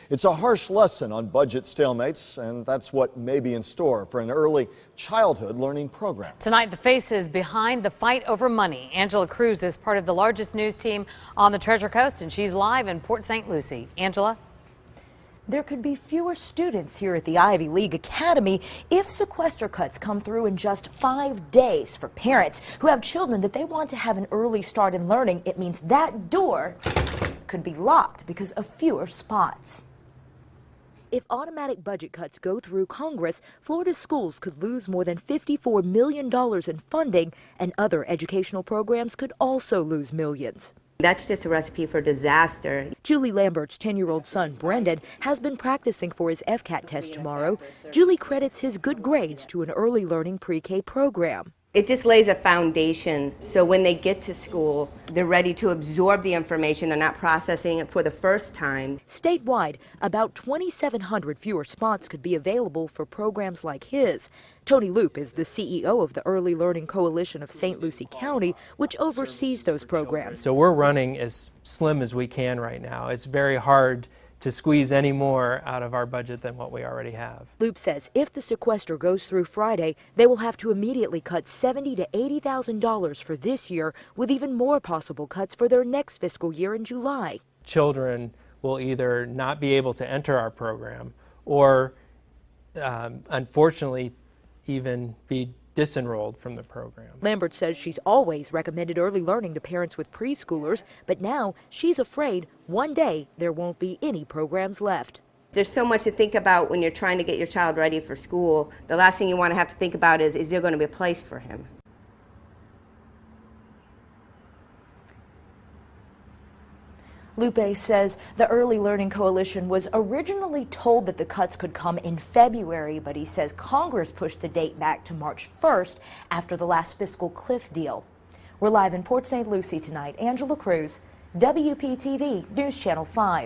It's a harsh lesson on budget stalemates, and that's what may be in store for an early childhood learning program. Tonight, the faces behind the fight over money. Angela Cruz is part of the largest news team on the Treasure Coast, and she's live in Port St. Lucie. Angela? There could be fewer students here at the Ivy League Academy if sequester cuts come through in just 5 days. For parents who have children that they want to have an early start in learning, it means that door could be locked because of fewer spots. If automatic budget cuts go through Congress, Florida's schools could lose more than $54 million in funding, and other educational programs could also lose millions. That's just a recipe for disaster. Julie Lambert's 10-year-old son, Brendan, has been practicing for his FCAT test tomorrow. Julie credits his good grades to an early learning pre-K program. It just lays a foundation so when they get to school, they're ready to absorb the information. They're not processing it for the first time. Statewide, about 2,700 fewer spots could be available for programs like his. Tony Loop is the CEO of the Early Learning Coalition of St. Lucie County, which oversees those programs. So we're running as slim as we can right now. It's very hard to squeeze any more out of our budget than what we already have. Loop says if the sequester goes through Friday, they will have to immediately cut $70,000 to $80,000 for this year, with even more possible cuts for their next fiscal year in July. Children will either not be able to enter our program or, unfortunately, even be disenrolled from the program. Lambert says she's always recommended early learning to parents with preschoolers, but now she's afraid one day there won't be any programs left. There's so much to think about when you're trying to get your child ready for school. The last thing you want to have to think about is there going to be a place for him? Lupe says the Early Learning Coalition was originally told that the cuts could come in February, but he says Congress pushed the date back to March 1st after the last fiscal cliff deal. We're live in Port St. Lucie tonight. Angela Cruz, WPTV News Channel 5.